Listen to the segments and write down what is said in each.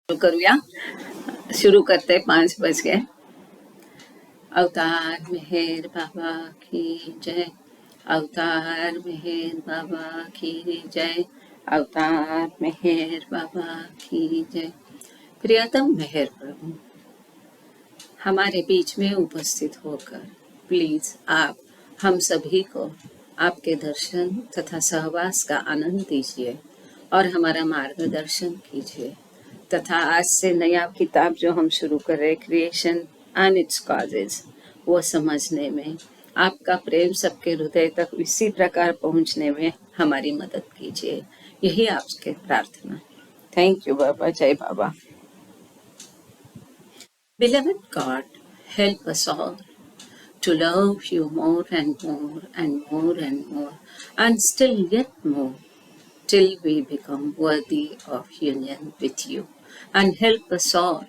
शुरू करूया। शुरू करते 5 बज गए। अवतार मेहर बाबा की जय। अवतार मेहर बाबा की जय। अवतार मेहर बाबा की जय। प्रियतम मेहर प्रभु, हमारे बीच में उपस्थित होकर प्लीज आप हम सभी को आपके दर्शन तथा सहवास का आनंद दीजिए और हमारा मार्गदर्शन कीजिए तथा आज से नया किताब जो हम शुरू कर रहे क्रिएशन एंड इट्स कॉजेज, वो समझने में आपका प्रेम सबके हृदय तक इसी प्रकार पहुंचने में हमारी मदद कीजिए। यही आपके प्रार्थना। थैंक यू बाबा। जय बाबा। Beloved God, help us all to love you more and more and more and more and still yet more till we become worthy of union with you, and help us all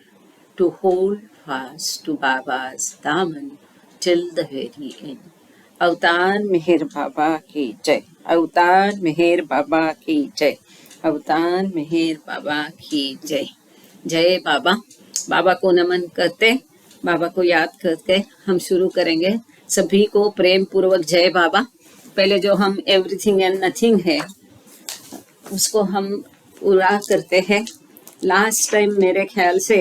to hold fast to Baba's daman till the very end. अवतार मेहर बाबा की जय। अवतार मेहर बाबा की जय। अवतार मेहर बाबा की जय। जय बाबा। बाबा को नमन करते, बाबा को याद करके हम शुरू करेंगे। सभी को प्रेम पूर्वक जय बाबा। पहले जो हम एवरीथिंग एंड नथिंग है उसको हम पूरा करते हैं। लास्ट टाइम मेरे ख्याल से,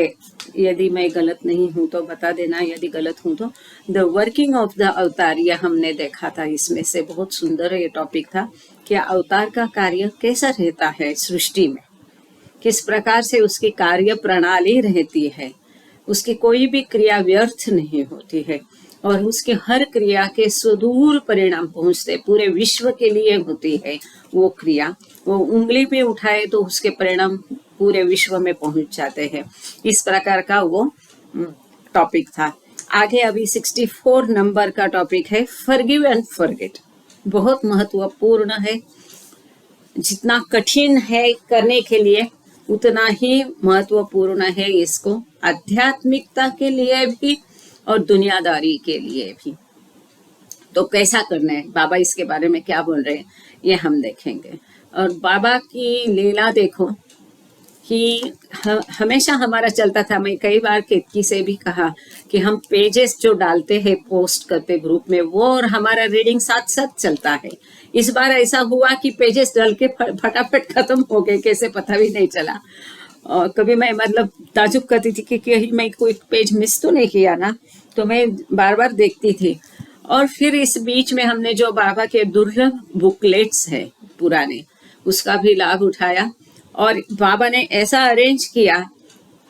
यदि मैं गलत नहीं हूँ तो बता देना, यदि गलत हूँ तो, द वर्किंग ऑफ द अवतार यह हमने देखा था। इसमें से बहुत सुंदर ये टॉपिक था कि अवतार का कार्य कैसा रहता है सृष्टि में, किस प्रकार से उसकी कार्य प्रणाली रहती है, उसकी कोई भी क्रिया व्यर्थ नहीं होती है और उसके हर क्रिया के सुदूर परिणाम पहुंचते, पूरे विश्व के लिए होती है वो क्रिया। वो उंगली पे उठाए तो उसके परिणाम पूरे विश्व में पहुंच जाते हैं। इस प्रकार का वो टॉपिक था। आगे अभी 64 नंबर का टॉपिक है फॉरगिव एंड फॉरगेट। बहुत महत्वपूर्ण है। जितना कठिन है करने के लिए उतना ही महत्वपूर्ण है इसको, आध्यात्मिकता के लिए भी और दुनियादारी के लिए भी। तो कैसा करना है, बाबा इसके बारे में क्या बोल रहे हैं, ये हम देखेंगे। और बाबा की लीला देखो कि हमेशा हमारा चलता था। मैं कई बार केतकी से भी कहा कि हम पेजेस जो डालते हैं पोस्ट करते ग्रुप में, वो और हमारा रीडिंग साथ साथ चलता है। इस बार ऐसा हुआ कि पेजेस डाल के फटाफट खत्म हो गए, कैसे पता भी नहीं चला। और कभी मैं मतलब ताजुब करती थी कि कहीं मैं कोई पेज मिस तो नहीं किया ना, तो मैं बार बार देखती थी। और फिर इस बीच में हमने जो बाबा के दुर्लभ बुकलेट्स है पुराने, उसका भी लाभ उठाया। और बाबा ने ऐसा अरेंज किया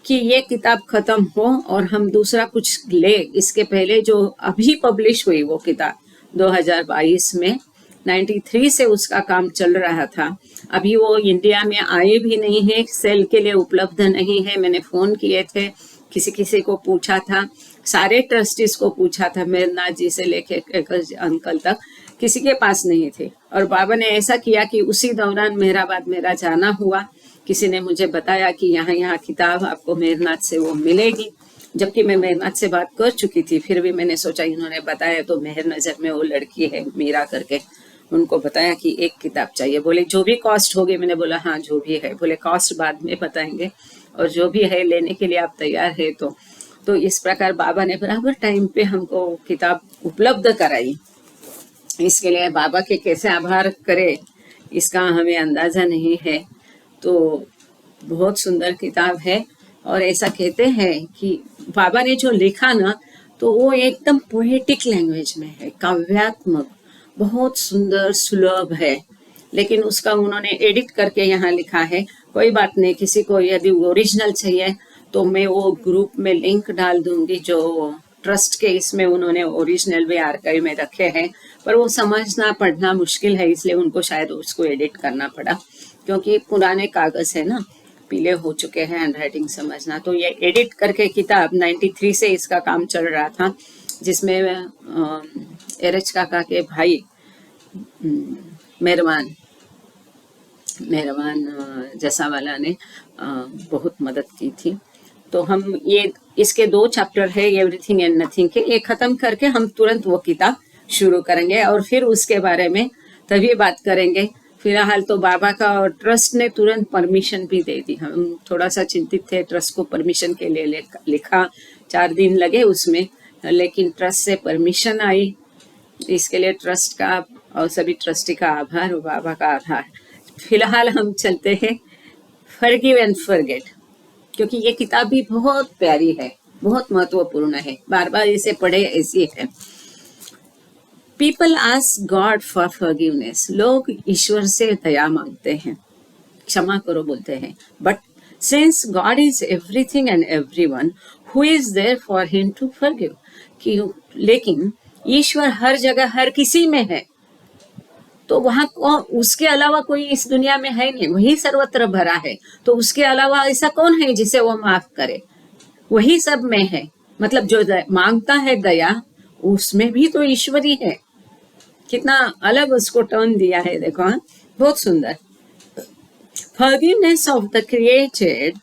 कि ये किताब खत्म हो और हम दूसरा कुछ ले। इसके पहले जो अभी पब्लिश हुई वो किताब 2022 में, 93 से उसका काम चल रहा था। अभी वो इंडिया में आए भी नहीं है, सेल के लिए उपलब्ध नहीं है। मैंने फ़ोन किए थे, किसी किसी को पूछा था, सारे ट्रस्टीज को पूछा था, मेरनाथ जी से लेके अंकल तक, किसी के पास नहीं थे। और बाबा ने ऐसा किया कि उसी दौरान मेहराबाद मेरा जाना हुआ। किसी ने मुझे बताया कि यहाँ किताब आपको मेरनाथ से वो मिलेगी, जबकि मैं मेरनाथ से बात कर चुकी थी। फिर भी मैंने सोचा इन्होंने बताया तो मेहर नज़र में वो लड़की है मीरा करके, उनको बताया कि एक किताब चाहिए। बोले जो भी कॉस्ट होगी। मैंने बोला हाँ जो भी है। बोले कॉस्ट बाद में बताएंगे और जो भी है लेने के लिए आप तैयार है तो इस प्रकार बाबा ने बराबर टाइम पे हमको किताब उपलब्ध कराई। इसके लिए बाबा के कैसे आभार करें इसका हमें अंदाज़ा नहीं है। तो बहुत सुंदर किताब है। और ऐसा कहते हैं कि बाबा ने जो लिखा ना, तो वो एकदम पोएटिक लैंग्वेज में है, काव्यात्मक, बहुत सुंदर सुलभ है। लेकिन उसका उन्होंने एडिट करके यहाँ लिखा है। कोई बात नहीं, किसी को यदि ओरिजिनल चाहिए तो मैं वो ग्रुप में लिंक डाल दूंगी। जो ट्रस्ट के इसमें उन्होंने ओरिजिनल भी आर्काइव में रखे हैं, पर वो समझना पढ़ना मुश्किल है, इसलिए उनको शायद उसको एडिट करना पड़ा, क्योंकि पुराने कागज है ना, पीले हो चुके हैं हैंड राइटिंग समझना। तो ये एडिट करके किताब 93 से इसका काम चल रहा था, जिसमें एरच काका के भाई मेहरबान जसावाला ने बहुत मदद की थी। तो हम ये इसके 2 चैप्टर है एवरीथिंग एंड नथिंग के, ये खत्म करके हम तुरंत वो किताब शुरू करेंगे और फिर उसके बारे में तभी बात करेंगे फिलहाल तो बाबा का और ट्रस्ट ने तुरंत परमिशन भी दे दी। हम थोड़ा सा चिंतित थे, ट्रस्ट को परमिशन के लिए लिखा, 4 दिन लगे उसमें, लेकिन ट्रस्ट से परमिशन आई। इसके लिए ट्रस्ट का और सभी ट्रस्टी का आभार और बाबा का आभार। फिलहाल हम चलते हैं फॉरगिव एंड फॉरगेट, क्योंकि ये किताब भी बहुत प्यारी है, बहुत महत्वपूर्ण है, बार बार इसे पढ़े ऐसी है। People ask God for forgiveness, लोग ईश्वर से दया मांगते हैं, क्षमा करो बोलते हैं। But since God is everything and everyone, who is there for him to forgive, कि लेकिन ईश्वर हर जगह हर किसी में है, तो वहां उसके अलावा कोई इस दुनिया में है नहीं, वही सर्वत्र भरा है, तो उसके अलावा ऐसा कौन है जिसे वो माफ करे, वही सब में है। मतलब जो मांगता है दया, उसमें भी तो ईश्वरी है। कितना अलग उसको टर्न दिया है, देखो। हाँ, बहुत सुंदर। Forgiveness of the created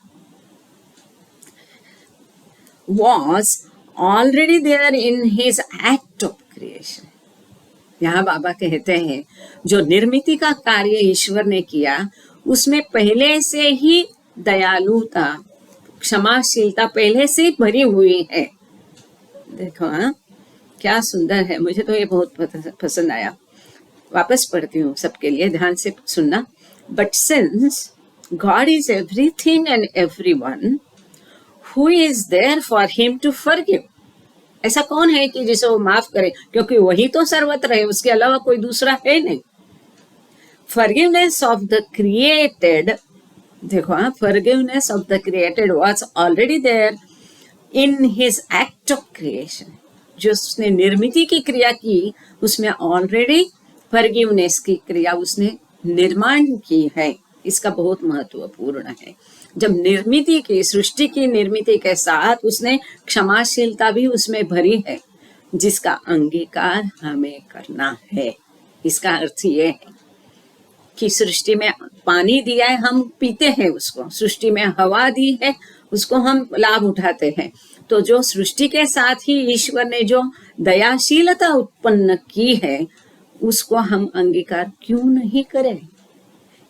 was already there in his act of creation. यहाँ बाबा कहते हैं जो निर्मिति का कार्य ईश्वर ने किया, उसमें पहले से ही दयालुता, क्षमाशीलता पहले से भरी हुई है। देखो हाँ, क्या सुंदर है, मुझे तो ये बहुत पसंद आया। वापस पढ़ती हूँ सबके लिए, ध्यान से सुनना। But since God is everything and everyone, who is there for him to forgive, ऐसा कौन है कि जिसे वो माफ करे, क्योंकि वही तो सर्वत्र है, उसके अलावा कोई दूसरा है नहीं। फॉरगिवनेस ऑफ द क्रिएटेड, देखो हाँ, forgiveness of the created was already there in his act of creation, जो उसने निर्मिति की क्रिया की, उसमें ऑलरेडी फॉरगिवनेस की क्रिया उसने निर्माण की है। इसका बहुत महत्वपूर्ण है। जब निर्मिति की, सृष्टि की निर्मिति के साथ उसने क्षमाशीलता भी उसमें भरी है, जिसका अंगीकार हमें करना है। इसका अर्थ ये है कि सृष्टि में पानी दिया है, हम पीते हैं उसको, सृष्टि में हवा दी है, उसको हम लाभ उठाते हैं। तो जो सृष्टि के साथ ही ईश्वर ने जो दयाशीलता उत्पन्न की है, उसको हम अंगीकार क्यों नहीं करें।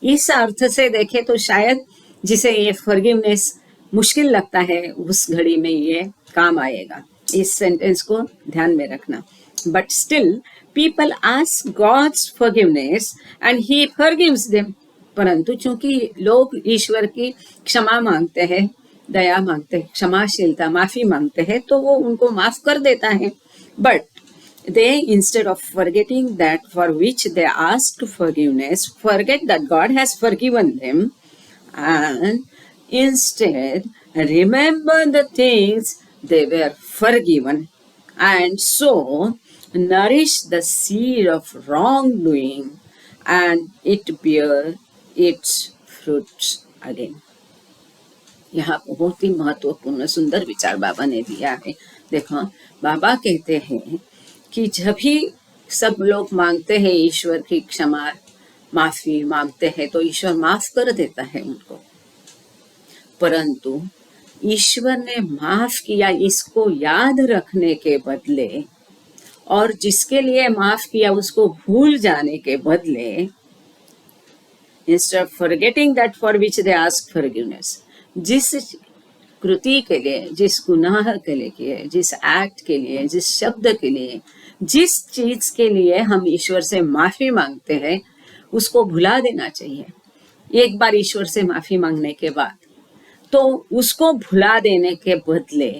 इस अर्थ से देखें तो शायद जिसे ये फॉरगिवनेस मुश्किल लगता है, उस घड़ी में ये काम आएगा। इस सेंटेंस को ध्यान में रखना। But still people ask God's forgiveness and he forgives them, परंतु चूंकि लोग ईश्वर की क्षमा मांगते हैं, दया मांगते हैं, क्षमाशीलता, माफी मांगते हैं, तो वो उनको माफ कर देता है। But they, instead of forgetting that for which they asked forgiveness, forget that God has forgiven them, and instead remember the things they were forgiven, and so nourish the seed of wrongdoing, and it bear its fruits again. यहाँ बहुत ही महत्वपूर्ण सुंदर विचार बाबा ने दिया है। देखो, बाबा कहते हैं कि जब भी सब लोग मांगते हैं ईश्वर की क्षमा, माफी मांगते हैं, तो ईश्वर माफ कर देता है उनको। परंतु ईश्वर ने माफ किया, इसको याद रखने के बदले, और जिसके लिए माफ किया उसको भूल जाने के बदले, instead of forgetting that for which they ask forgiveness, जिस कृति के लिए, जिस गुनाह के लिए, जिस एक्ट के लिए, जिस शब्द के लिए, जिस चीज के लिए हम ईश्वर से माफी मांगते हैं, उसको भुला देना चाहिए। एक बार ईश्वर से माफी मांगने के बाद तो उसको भुला देने के बदले,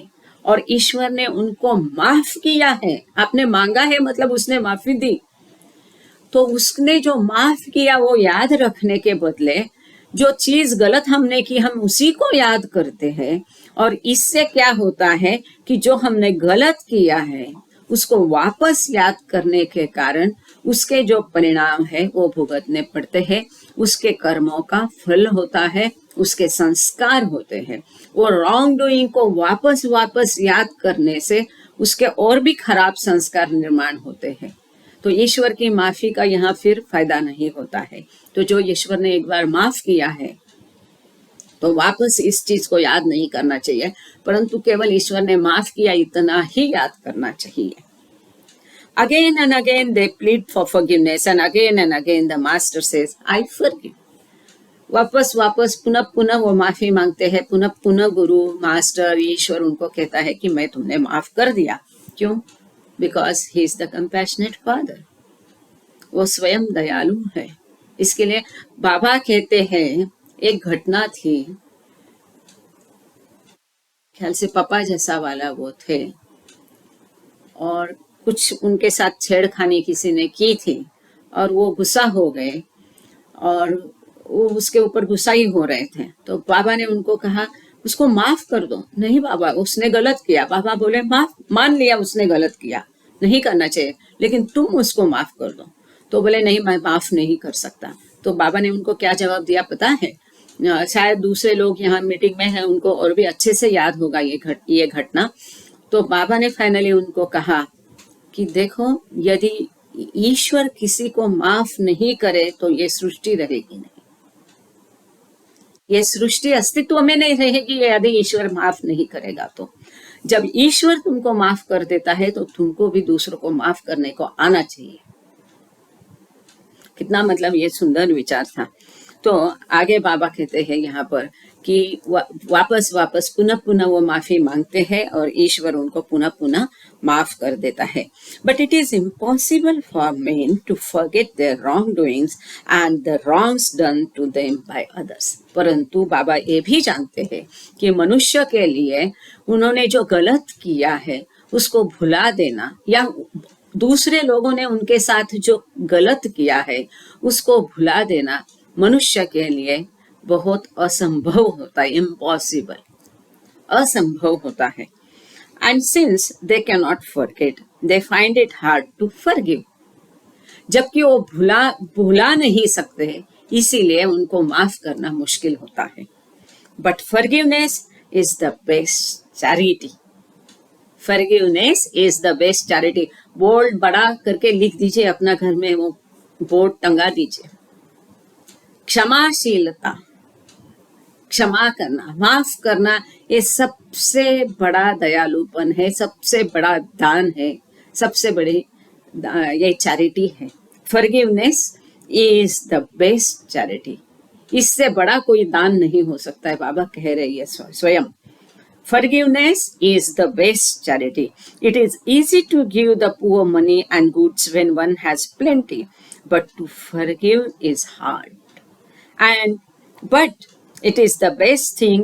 और ईश्वर ने उनको माफ किया है, आपने मांगा है मतलब उसने माफी दी, तो उसने जो माफ किया वो याद रखने के बदले जो चीज गलत हमने की, हम उसी को याद करते हैं। और इससे क्या होता है कि जो हमने गलत किया है उसको वापस याद करने के कारण उसके जो परिणाम है वो भुगतने पड़ते हैं, उसके कर्मों का फल होता है, उसके संस्कार होते हैं। वो रॉन्ग डूइंग को वापस वापस याद करने से उसके और भी खराब संस्कार निर्माण होते हैं। तो ईश्वर की माफी का यहाँ फिर फायदा नहीं होता है। तो जो ईश्वर ने एक बार माफ किया है तो वापस इस चीज को याद नहीं करना चाहिए, परंतु केवल ईश्वर ने माफ किया इतना ही याद करना चाहिए। Again and again they plead for forgiveness, and again the master says, I forgive. वापस वापस पुनः पुनः वो माफी मांगते हैं, पुनः पुनः गुरु मास्टर ईश्वर उनको कहता है कि मैं तुमने माफ कर दिया. क्यों? Because he is the compassionate father. वो स्वयं दयालु है. इसके लिए बाबा कहते हैं, एक घटना थी, ख्याल से पापा जैसा वाला वो थे, और कुछ उनके साथ छेड़खानी किसी ने की थी और वो गुस्सा हो गए और वो उसके ऊपर गुस्सा ही हो रहे थे. तो बाबा ने उनको कहा उसको माफ कर दो. नहीं बाबा, उसने गलत किया. बाबा बोले माफ, मान लिया उसने गलत किया, नहीं करना चाहिए, लेकिन तुम उसको माफ कर दो. तो बोले नहीं, मैं माफ नहीं कर सकता. तो बाबा ने उनको क्या जवाब दिया पता है? शायद दूसरे लोग यहाँ मीटिंग में हैं, उनको और भी अच्छे से याद होगा ये घटना. तो बाबा ने फाइनली उनको कहा कि देखो, यदि ईश्वर किसी को माफ नहीं करे तो ये सृष्टि रहेगी नहीं. ये सृष्टि अस्तित्व में नहीं रहेगी यदि ईश्वर माफ नहीं करेगा. तो जब ईश्वर तुमको माफ कर देता है तो तुमको भी दूसरों को माफ करने को आना चाहिए. कितना मतलब ये सुंदर विचार था. तो आगे बाबा कहते हैं यहाँ पर कि वापस वापस पुनः पुनः वो माफी मांगते हैं और ईश्वर उनको पुनः पुनः माफ कर देता है. But it is impossible for men to forget their wrong doings and the wrongs done to them by others. परंतु बाबा ये भी जानते हैं कि मनुष्य के लिए उन्होंने जो गलत किया है उसको भुला देना, या दूसरे लोगों ने उनके साथ जो गलत किया है उसको भुला देना मनुष्य के लिए बहुत असंभव होता है. इम्पॉसिबल, असंभव होता है. And since they can not forget, they find it hard to forgive. जबकि वो भुला नहीं सकते, इसीलिए उनको माफ करना मुश्किल होता है. But forgiveness is the best charity. Forgiveness is the best charity. Board बड़ा करके लिख दीजिए अपना घर में, वो बोर्ड टंगा दीजिए. क्षमाशीलता, क्षमा करना, माफ करना, ये सबसे बड़ा दयालुपन है, सबसे बड़ा दान है, सबसे बड़ी ये चैरिटी है. Forgiveness is the best charity. इससे बड़ा कोई दान नहीं हो सकता है. बाबा कह रहे हैं स्वयं. Forgiveness is the best charity. It is easy to give the poor money and goods when one has plenty, but to forgive is hard. But it is the best thing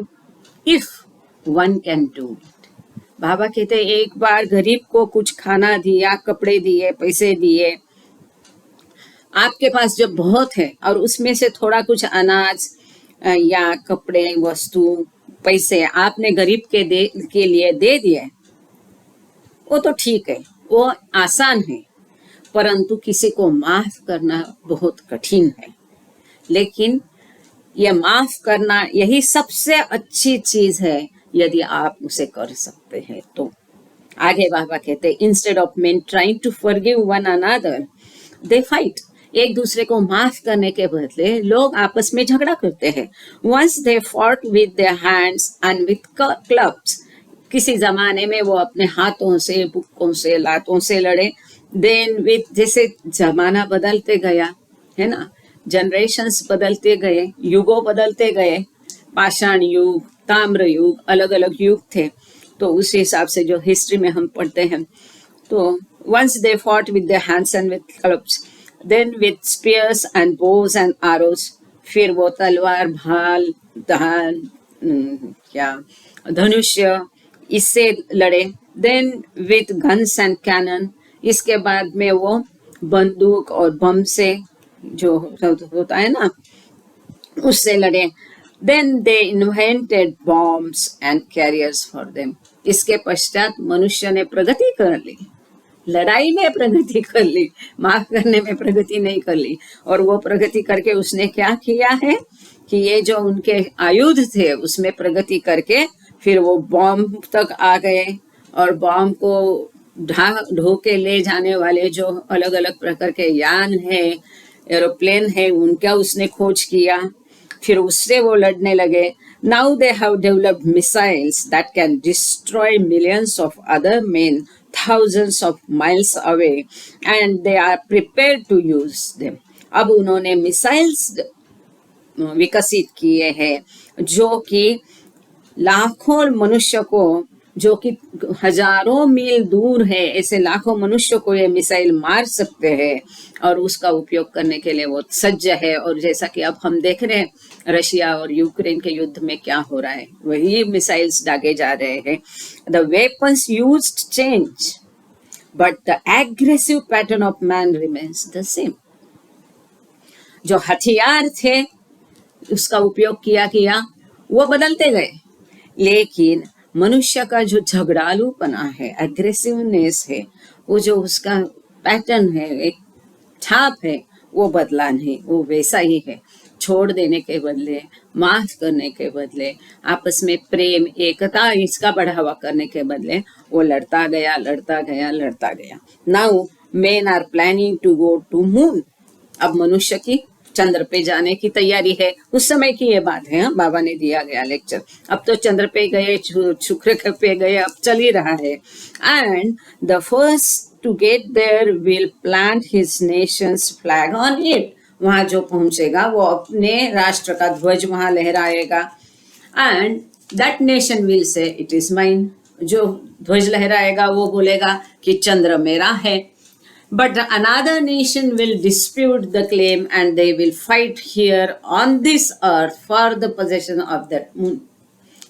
if one can do it. बाबा कहते हैं, एक बार गरीब को कुछ खाना दिया, कपड़े दिए, पैसे दिए, आपके पास जब बहुत है और उसमें से थोड़ा कुछ अनाज या कपड़े, वस्तु, पैसे आपने गरीब के लिए दे दिए, वो तो ठीक है, वो आसान है. परंतु किसी को माफ करना बहुत कठिन है. लेकिन ये माफ करना यही सबसे अच्छी चीज है यदि आप उसे कर सकते हैं तो. आगे बाबा कहते हैं, instead of men trying to forgive one another they fight. एक दूसरे को माफ करने के बदले लोग आपस में झगड़ा करते हैं. Once they fought with their hands and with clubs. किसी जमाने में वो अपने हाथों से, बुक्कों से, लातों से लड़े. देन विद, जैसे जमाना बदलते गया है ना, जनरेशंस बदलते गए, युगों बदलते गए, पाषाण युग, ताम्र युग, अलग अलग युग थे. तो उस हिसाब से जो हिस्ट्री में हम पढ़ते हैं, तो once they fought with their hands and with clubs, then with spears and bows and arrows. फिर वो तलवार, भाल, क्या धनुष्य, इससे लड़े. Then with guns and cannon. इसके बाद में वो बंदूक और बम से, जो होता है ना, उससे लड़े. Then they invented bombs and carriers for them. इसके पश्चात मनुष्य ने प्रगति कर ली, लड़ाई में प्रगति कर ली, माफ करने में प्रगति नहीं कर ली. और वो प्रगति करके उसने क्या किया है कि ये जो उनके आयुध थे उसमें प्रगति करके फिर वो बॉम्ब तक आ गए. और बॉम्ब को ढो के ले जाने वाले जो अलग अलग प्रकार के यान है, एरोप्लेन है, उनका उसने खोज किया. फिर उससे वो लड़ने लगे. Now they have developed missiles that can destroy millions of other men thousands of miles away, and they are prepared to use them. अब उन्होंने मिसाइल्स विकसित किए हैं जो कि लाखों मनुष्य को, जो कि हजारों मील दूर है, ऐसे लाखों मनुष्य को ये मिसाइल मार सकते हैं और उसका उपयोग करने के लिए वो सज्ज है। और जैसा कि अब हम देख रहे हैं रशिया और यूक्रेन के युद्ध में क्या हो रहा है, वही मिसाइल्स दागे जा रहे हैं। The weapons used change but the aggressive pattern of man remains the same. जो हथियार थे उसका उपयोग किया वो बदलते गए, लेकिन मनुष्य का जो झगड़ालूपना है, एग्रेसिवनेस है, वो जो उसका पैटर्न है, एक छाप है, वो बदला नहीं, वो वैसा ही है। छोड़ देने के बदले, माफ करने के बदले, आपस में प्रेम एकता इसका बढ़ावा करने के बदले वो लड़ता गया। Now men are planning to go to moon. अब मनुष्य की चंद्र पे जाने की तैयारी है। उस समय की ये बात है, बाबा ने दिया गया लेक्चर। अब तो चंद्र पे गए, शुक्र पे गए, अब चल ही रहा है। And the first to get there will plant his nation's flag on it. वहां जो पहुंचेगा वो अपने राष्ट्र का ध्वज वहां लहराएगा। And that nation will say it is mine. जो ध्वज लहराएगा वो बोलेगा कि चंद्र मेरा है। But another nation will dispute the claim and they will fight here on this earth for the possession of that moon.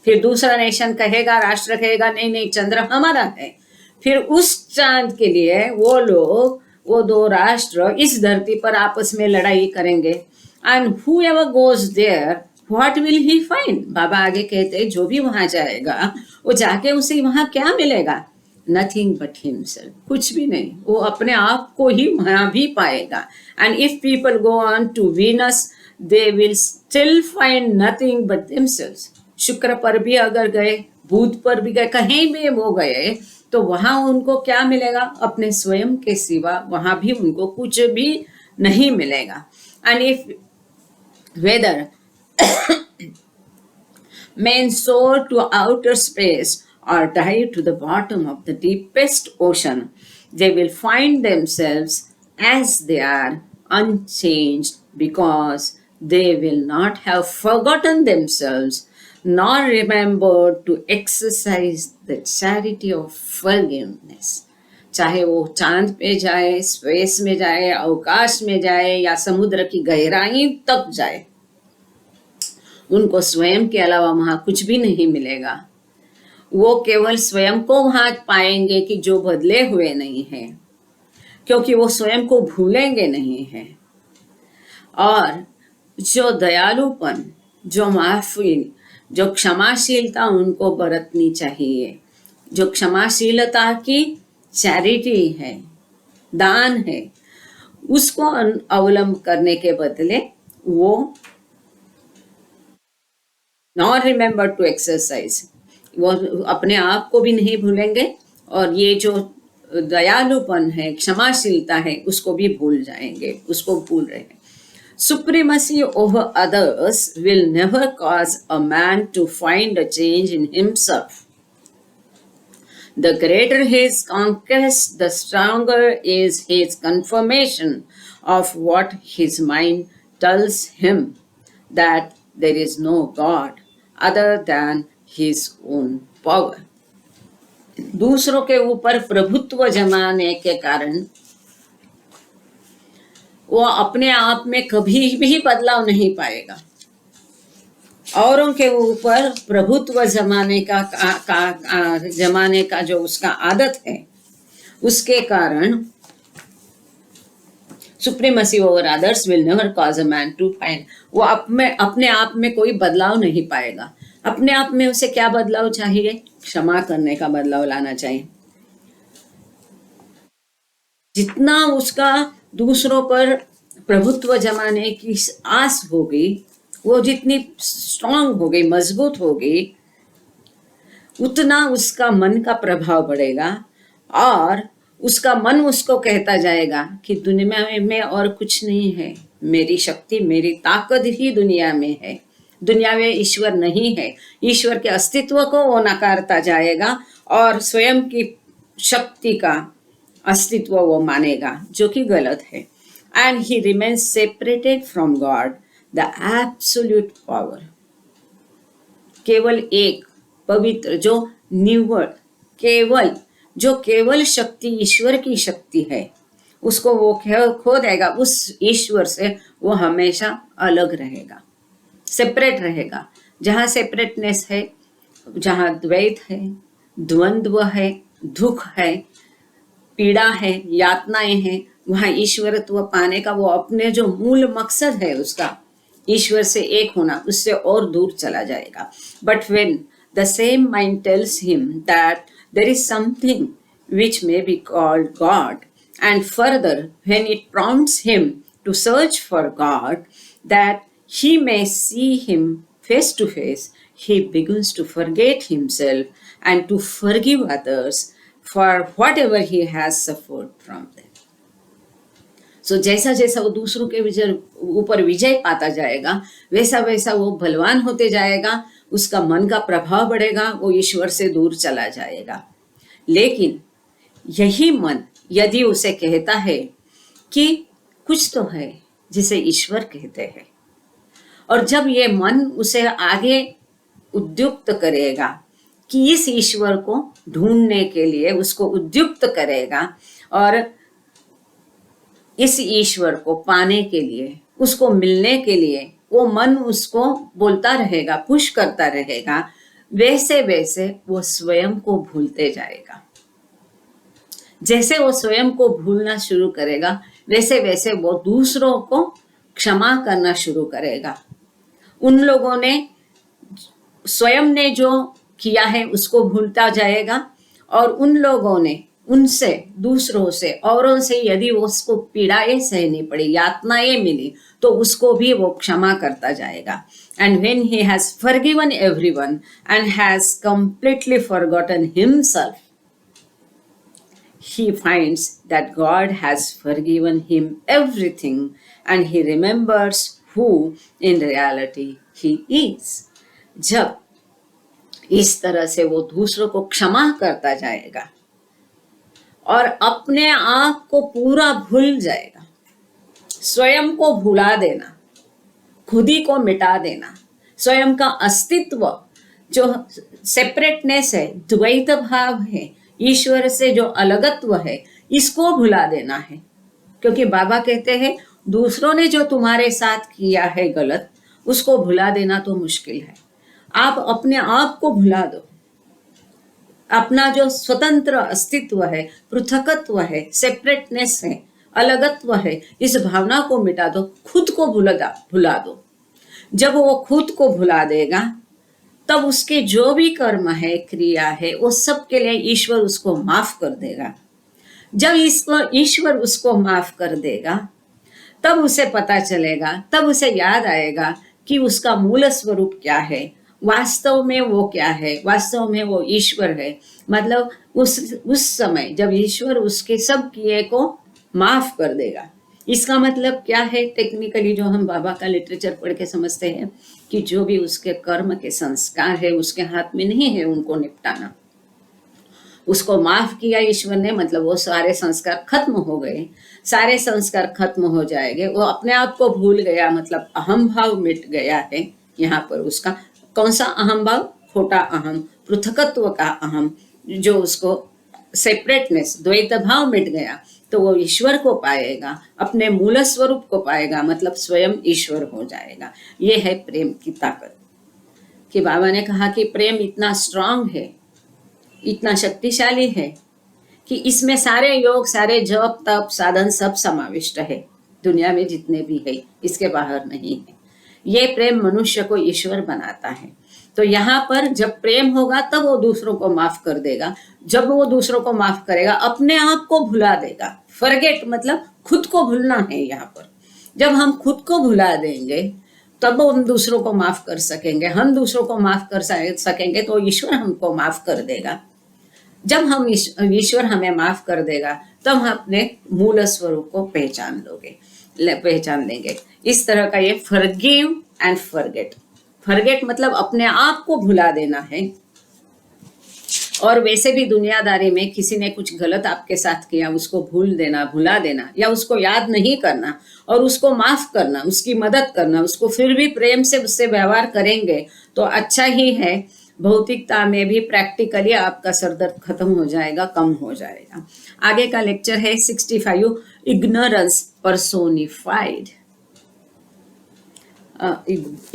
फिर दूसरा नेशन कहेगा, राष्ट्र कहेगा नहीं नहीं चंद्र हमारा है। फिर उस चांद के लिए वो लोग, वो दो राष्ट्र इस धरती पर आपस में लड़ाई करेंगे। And whoever goes there, what will he find? बाबा आगे कहते जो भी वहां जाएगा वो जाके उसे वहां क्या मिलेगा? Nothing but himself. कुछ भी नहीं, वो अपने आप को ही वहां भी पाएगा। And if people go on to Venus, they will still find nothing but themselves. शुक्र पर भी अगर गए, बुध पर भी गए, कहीं भी वो गए तो वहां उनको क्या मिलेगा? अपने स्वयं के सिवा वहां भी उनको कुछ भी नहीं मिलेगा। And if whether men soar to outer space or dive to the bottom of the deepest ocean, they will find themselves as they are, unchanged, because they will not have forgotten themselves nor remembered to exercise the charity of forgiveness. चाहे वो चांद पे जाए, space में जाए, अवकाश में जाए या समुद्र की गहराई तक जाए, उनको स्वयं के अलावा वहां कुछ भी नहीं मिलेगा। वो केवल स्वयं को वहां पाएंगे कि जो बदले हुए नहीं हैं, क्योंकि वो स्वयं को भूलेंगे नहीं हैं। और जो दयालुपन, जो माफी, जो क्षमाशीलता उनको बरतनी चाहिए, जो क्षमाशीलता की चैरिटी है, दान है, उसको अवलंब करने के बदले वो नॉट रिमेम्बर टू एक्सरसाइज, वो अपने आप को भी नहीं भूलेंगे और ये जो दयालुपन है, क्षमाशीलता है, उसको भी भूल जाएंगे, उसको भूल रहे हैं। Supremacy over others will never cause a man to find a change in himself. The greater his conquest, the stronger is his confirmation of what his mind tells him, that there is no God other than his own power. दूसरों के ऊपर प्रभुत्व जमाने के कारण वो अपने आप में कभी भी बदलाव नहीं पाएगा। औरों के ऊपर प्रभुत्व जमाने का जो उसका आदत है, उसके कारण supremacy over others will never cause a man to find, वो अपने आप में कोई बदलाव नहीं पाएगा। अपने आप में उसे क्या बदलाव चाहिए? क्षमा करने का बदलाव लाना चाहिए। जितना उसका दूसरों पर प्रभुत्व जमाने की आस होगी, वो जितनी स्ट्रांग हो गई, मजबूत होगी, उतना उसका मन का प्रभाव बढ़ेगा और उसका मन उसको कहता जाएगा कि दुनिया में और कुछ नहीं है, मेरी शक्ति, मेरी ताकत ही दुनिया में है, दुनिया में ईश्वर नहीं है, ईश्वर के अस्तित्व को वो नकारता जाएगा और स्वयं की शक्ति का अस्तित्व वो मानेगा, जो कि गलत है। And he remains separated from God the absolute power. केवल एक पवित्र जो निव्वल केवल जो केवल शक्ति ईश्वर की शक्ति है, उसको वो खो देगा। उस ईश्वर से वो हमेशा अलग रहेगा, सेपरेट रहेगा। जहाँ सेपरेटनेस है, जहाँ द्वैत है, द्वंद्व है, दुख है, पीड़ा है, यातनाएं हैं, वहाँ ईश्वरत्व पाने का वो अपने जो मूल मकसद है उसका, ईश्वर से एक होना, उससे और दूर चला जाएगा। But when the same mind tells him that there is something which may be called God, and further when it prompts him to search for God that he may see him face to face, he begins to forget himself and to forgive others for whatever he has suffered from them. So जैसा जैसा वो दूसरों के ऊपर विजय पाता जाएगा, वैसा वैसा वो बलवान होते जाएगा, उसका मन का प्रभाव बढ़ेगा, वो ईश्वर से दूर चला जाएगा। लेकिन यही मन यदि उसे कहता है कि कुछ तो है जिसे ईश्वर कहते हैं, और जब ये मन उसे आगे उद्युक्त करेगा कि इस ईश्वर को ढूंढने के लिए उसको उद्युक्त करेगा, और इस ईश्वर को पाने के लिए, उसको मिलने के लिए वो मन उसको बोलता रहेगा, पुश करता रहेगा, वैसे वैसे वो स्वयं को भूलते जाएगा। जैसे वो स्वयं को भूलना शुरू करेगा, वैसे वैसे वो दूसरों को क्षमा करना शुरू करेगा। उन लोगों ने स्वयं ने जो किया है उसको भूलता जाएगा, और उन लोगों ने उनसे, दूसरों से, औरों से यदि वो उसको पीड़ाएं सहनी पड़ी, यातनाएं मिली, तो उसको भी वो क्षमा करता जाएगा। And when he has forgiven everyone and has completely forgotten himself, he finds that God has forgiven him everything and he remembers who in reality he is. जब इस तरह से वो दूसरों को क्षमा करता जाएगा और अपने आप को पूरा भूल जाएगा, स्वयं को भुला देना, खुद ही को मिटा देना, स्वयं का अस्तित्व जो सेपरेटनेस है, द्वैत भाव है, ईश्वर से जो अलगत्व है, इसको भुला देना है। क्योंकि बाबा कहते हैं दूसरों ने जो तुम्हारे साथ किया है गलत, उसको भुला देना तो मुश्किल है। आप अपने आप को भुला दो, अपना जो स्वतंत्र अस्तित्व है, पृथकत्व है, सेपरेटनेस है, अलगत्व है, इस भावना को मिटा दो, खुद को भुला दो। जब वो खुद को भुला देगा, तब उसके जो भी कर्म है, क्रिया है, वो सब के लिए ईश्वर उसको माफ कर देगा। जब ईश्वर उसको माफ कर देगा, तब उसे पता चलेगा, तब उसे याद आएगा कि उसका मूल स्वरूप क्या है, वास्तव में वो क्या है। वास्तव में वो ईश्वर है। मतलब उस समय जब ईश्वर उसके सब किए को माफ कर देगा। इसका मतलब क्या है? टेक्निकली जो हम बाबा का लिटरेचर पढ़ के समझते हैं कि जो भी उसके कर्म के संस्कार है उसके हाथ में नहीं है उनको निपटाना। उसको माफ किया ईश्वर ने, मतलब वो सारे संस्कार खत्म हो गए। सारे संस्कार खत्म हो जाएंगे, वो अपने आप को भूल गया, मतलब अहम भाव मिट गया है। यहाँ पर उसका कौन सा अहम भाव? खोटा अहम, पृथकत्व का अहम, जो उसको सेपरेटनेस, द्वैत भाव मिट गया, तो वो ईश्वर को पाएगा, अपने मूल स्वरूप को पाएगा, मतलब स्वयं ईश्वर हो जाएगा। ये है प्रेम की ताकत। कि बाबा ने कहा कि प्रेम इतना स्ट्रांग है, इतना शक्तिशाली है कि इसमें सारे योग, सारे जप, तप, साधन सब समाविष्ट है। दुनिया में जितने भी है, इसके बाहर नहीं है। ये प्रेम मनुष्य को ईश्वर बनाता है। तो यहाँ पर जब प्रेम होगा तब वो दूसरों को माफ कर देगा। जब वो दूसरों को माफ करेगा, अपने आप को भुला देगा। फॉरगेट मतलब खुद को भूलना है यहाँ पर। जब हम खुद को भुला देंगे तब हम दूसरों को माफ कर सकेंगे। हम दूसरों को माफ कर सकेंगे तो ईश्वर हमको माफ कर देगा। जब हम ईश्वर हमें माफ कर देगा तब हम अपने मूल स्वरूप को पहचान लेंगे। इस तरह का ये फॉरगिव एंड फॉरगेट, फॉरगेट मतलब अपने आप को भुला देना है। और वैसे भी दुनियादारी में किसी ने कुछ गलत आपके साथ किया, उसको भूल देना, भुला देना, या उसको याद नहीं करना और उसको माफ करना, उसकी मदद करना, उसको फिर भी प्रेम से उससे व्यवहार करेंगे तो अच्छा ही है। भौतिकता में भी प्रैक्टिकली आपका सरदर्द खत्म हो जाएगा, कम हो जाएगा। आगे का लेक्चर है 65, इग्नोरेंस पर्सोनिफाइड।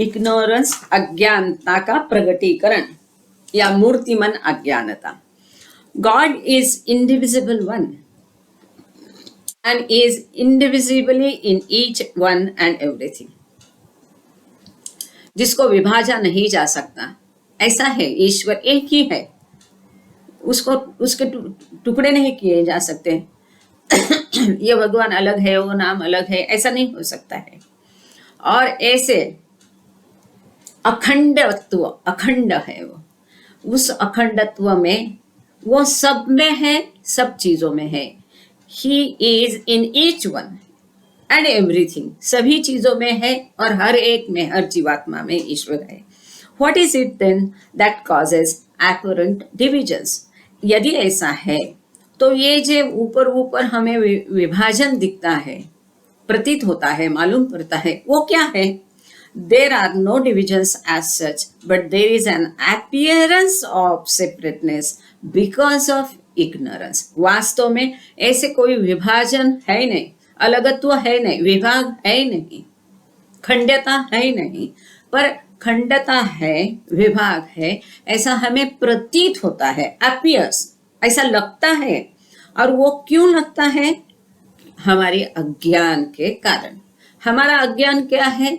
इग्नोरेंस अज्ञानता का प्रगटीकरण या मूर्तिमन अज्ञानता। God is indivisible one and is indivisibly in each one and everything। जिसको विभाजा नहीं जा सकता, ऐसा है। ईश्वर एक ही है, उसको उसके टुकड़े नहीं किए जा सकते। ये भगवान अलग है, वो नाम अलग है, ऐसा नहीं हो सकता है। और ऐसे अखंडत्व, अखंड है वो। उस अखंडत्व में वो सब में है, सब चीजों में है। He is in each one and everything। सभी चीजों में है और हर एक में, हर जीवात्मा में ईश्वर है। What is it then that causes apparent divisions? यदि ऐसा है तो ये जो ऊपर ऊपर हमें विभाजन दिखता है, प्रतीत होता है, मालूम पड़ता है, वो क्या है? There are no divisions as such, but there is an appearance of separateness because of ignorance। वास्तव में ऐसे कोई विभाजन है नहीं, अलगत्व है नहीं, विभाग है नहीं, खंडता है नहीं, पर खंडता है, विभाग है, ऐसा हमें प्रतीत होता है। appears, ऐसा लगता है। और वो क्यों लगता है? हमारे अज्ञान के कारण। हमारा अज्ञान क्या है?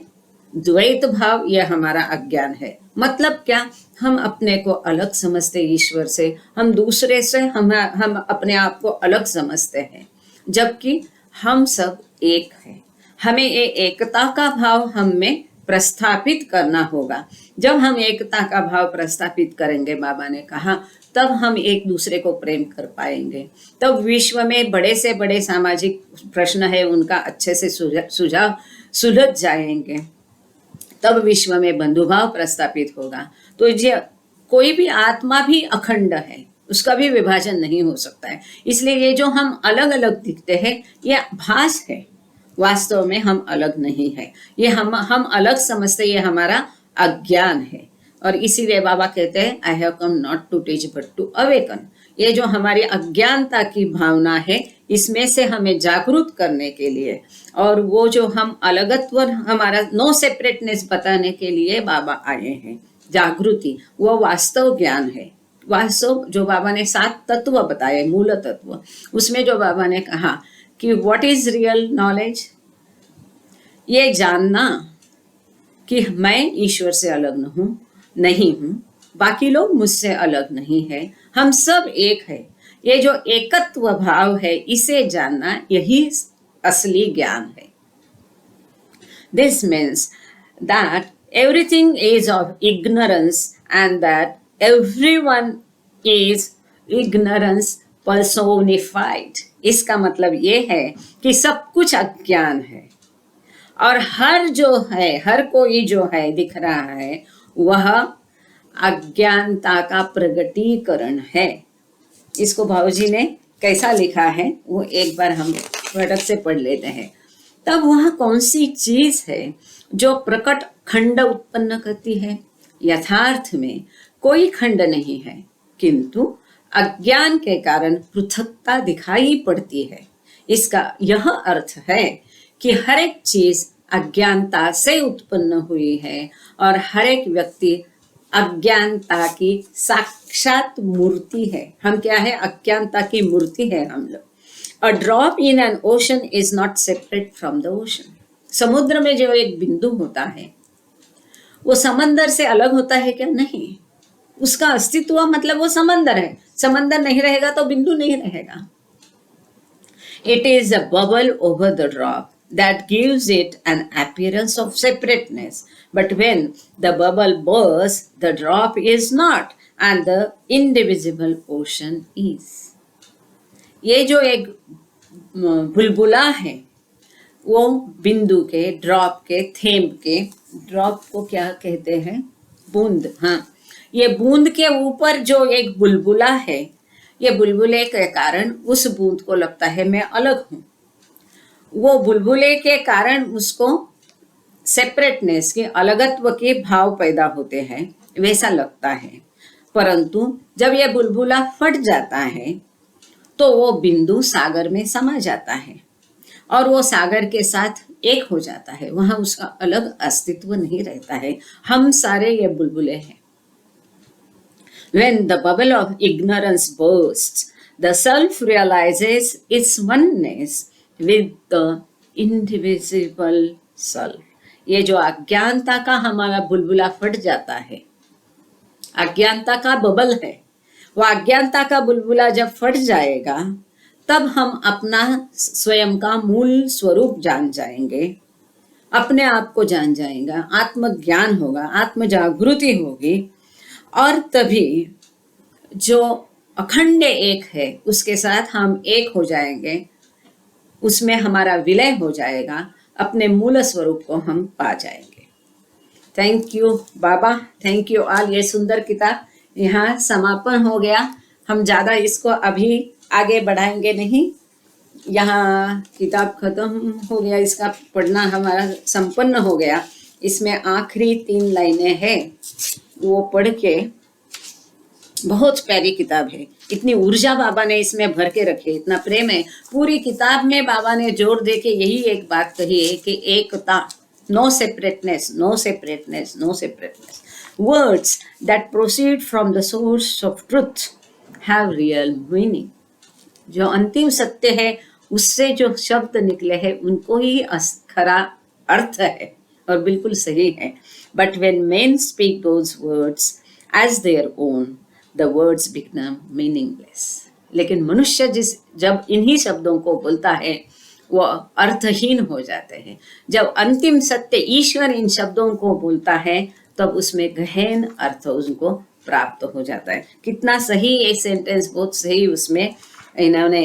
द्वैत भाव, यह हमारा अज्ञान है। मतलब क्या? हम अपने को अलग समझते ईश्वर से, हम दूसरे से, हम अपने आप को अलग समझते हैं, जबकि हम सब एक हैं। हमें ये एकता का भाव हम में प्रस्थापित करना होगा। जब हम एकता का भाव प्रस्थापित करेंगे, बाबा ने कहा, तब हम एक दूसरे को प्रेम कर पाएंगे। तब विश्व में बड़े से बड़े सामाजिक प्रश्न है, उनका अच्छे से सुझाव सुलझ जाएंगे। तब विश्व में बंधुभाव प्रस्थापित होगा। तो जो कोई भी आत्मा भी अखंड है, उसका भी विभाजन नहीं हो सकता है। इसलिए ये जो हम अलग अलग दिखते हैं, ये भास है, वास्तव में हम अलग नहीं है। ये हम अलग समझते, ये हमारा अज्ञान है। और इसीलिए बाबा कहते हैं, I have come not to teach but to awaken. ये जो हमारी अज्ञानता की भावना है, इसमें से हमें जागरूक करने के लिए, और वो जो हम अलगत्व, हमारा नो सेपरेटनेस बताने के लिए बाबा आए हैं। जागृति वो वास्तव ज्ञान है। वास्तव जो बाबा ने 7 तत्व बताए, मूल तत्व, उसमें जो बाबा ने कहा कि व्हाट इज रियल नॉलेज, ये जानना कि मैं ईश्वर से अलग नहीं हूँ, बाकी लोग मुझसे अलग नहीं है, हम सब एक है। ये जो एकत्व भाव है, इसे जानना, यही असली ज्ञान है। This means that everything is of ignorance and that everyone is ignorance personified। इसका मतलब ये है कि सब कुछ अज्ञान है और हर जो है, हर कोई जो है दिख रहा है, वह अज्ञानता का प्रगटीकरण है। इसको भाऊजी ने कैसा लिखा है वो एक बार हम फटक से पढ़ लेते हैं। तब वह कौन सी चीज है जो प्रकट खंड उत्पन्न करती है? यथार्थ में कोई खंड नहीं है, किंतु अज्ञान के कारण पृथकता दिखाई पड़ती है। इसका यह अर्थ है कि हर एक चीज अज्ञानता से उत्पन्न हुई है और हर एक व्यक्ति अज्ञानता की साक्षात मूर्ति है। हम क्या है? अज्ञानता की मूर्ति है हम लोग। A drop in an ocean is not separate from the ocean। समुद्र में जो एक बिंदु होता है, वो समंदर से अलग होता है क्या? नहीं। उसका अस्तित्व मतलब वो समंदर है। समंदर नहीं रहेगा तो बिंदु नहीं रहेगा। It is a bubble over the drop that gives it an appearance of separateness, but when the bubble bursts, the drop is not and the indivisible ocean is। ये जो एक बुलबुला है, वो बिंदु के, ड्रॉप के, थेंब के, ड्रॉप को क्या कहते हैं, बूंद, हाँ, ये बूंद के ऊपर जो एक बुलबुला है, ये बुलबुले के कारण उस बूंद को लगता है मैं अलग हूं। वो बुलबुले के कारण उसको सेपरेटनेस के, अलगत्व के भाव पैदा होते हैं, वैसा लगता है। परंतु जब यह बुलबुला फट जाता है तो वो बिंदु सागर में समा जाता है और वो सागर के साथ एक हो जाता है, वहां उसका अलग अस्तित्व नहीं रहता है। हम सारे ये बुलबुले हैं। When the bubble of ignorance bursts, the self realizes its oneness with the indivisible self. ये जो अज्ञानता का हमारा बुलबुला फट जाता है, अज्ञानता का बबल है, वो अज्ञानता का बुलबुला जब फट जाएगा तब हम अपना स्वयं का मूल स्वरूप जान जाएंगे, अपने आप को जान जाएगा, आत्मज्ञान होगा, आत्म जागृति होगी और तभी जो अखंड एक है उसके साथ हम एक हो जाएंगे, उसमें हमारा विलय हो जाएगा, अपने मूल स्वरूप को हम पा जाएंगे। Thank you Baba, thank you all. ये सुंदर किताब यहाँ समापन हो गया। हम ज़्यादा इसको अभी आगे बढ़ाएंगे नहीं, यहाँ किताब खत्म हो गया, इसका पढ़ना हमारा संपन्न हो गया। इसमें आखिरी 3 लाइनें हैं, वो पढ़ के, बहुत प्यारी किताब है, इतनी ऊर्जा बाबा ने इसमें भर के रखी है, इतना प्रेम है। पूरी किताब में बाबा ने जोर दे के यही एक बात कही है कि एकता, no separateness, no separateness, no separateness. Words that proceed from the source of truth have real meaning. जो अंतिम सत्य है उससे जो शब्द निकले हैं उनको ही खरा अर्थ है और बिल्कुल सही है। But when men speak those words as their own, the words become meaningless. लेकिन मनुष्य जब इन्हीं शब्दों को बोलता है वो अर्थहीन हो जाते हैं। जब अंतिम सत्य ईश्वर इन शब्दों को बोलता है तब उसमें गहन अर्थ उनको प्राप्त हो जाता है। कितना सही ये सेंटेंस, बहुत सही उसमें इन्होंने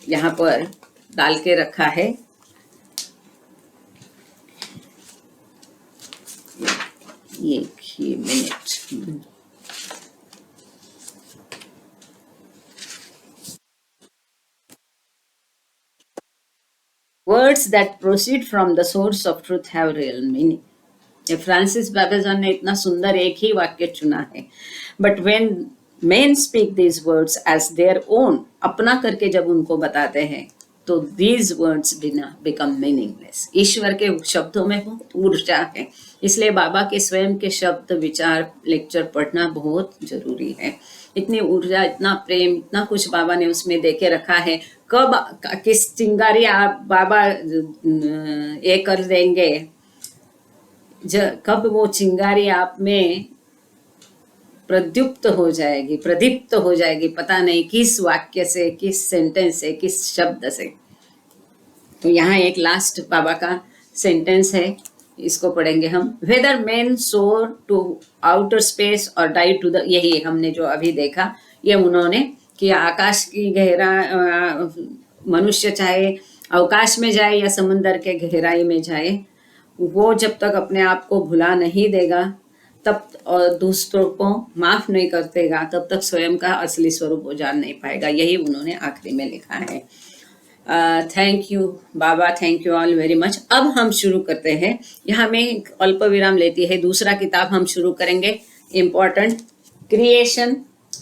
यहाँ पर डाल के रखा है। एक ही minute. Words that proceed from the source of truth have real meaning. ये फ्रांसिस बेबेजन ने इतना सुंदर एक ही वाक्य चुना है। But when men speak these words as their own, अपना करके जब उनको बताते हैं तो these words become meaningless. ईश्वर के शब्दों में बहुत ऊर्जा है, इसलिए बाबा के स्वयं के शब्द, विचार, लेक्चर पढ़ना बहुत जरूरी है। इतनी ऊर्जा, इतना प्रेम, इतना कुछ बाबा ने उसमें देके रखा है। कब किस चिंगारी आप बाबा ये कर देंगे, कब वो चिंगारी आप में प्रद्युप्त हो जाएगी, प्रदीप्त हो जाएगी, पता नहीं किस वाक्य से, किस सेंटेंस से, किस शब्द से। तो यहाँ एक लास्ट बाबा का सेंटेंस है, इसको पढ़ेंगे हम। वेदर मैन सोर टू आउटर स्पेस और डाई टू द, यही हमने जो अभी देखा, ये उन्होंने कि आकाश की गहरा, मनुष्य चाहे अवकाश में जाए या समंदर के गहराई में जाए, वो जब तक अपने आप को भुला नहीं देगा तब और दूसरों को माफ नहीं कर देगा तब तक स्वयं का असली स्वरूप वो जान नहीं पाएगा। यही उन्होंने आखिरी में लिखा है। Thank you Baba, thank you all very much. अब हम शुरू करते हैं, यहाँ में अल्प विराम लेती है, दूसरा किताब हम शुरू करेंगे, important, creation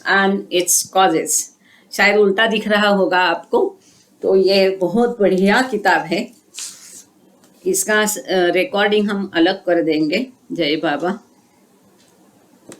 and it's causes. शायद उल्टा दिख रहा होगा आपको, तो ये बहुत बढ़िया किताब है। इसका रिकॉर्डिंग हम अलग कर देंगे। जय बाबा।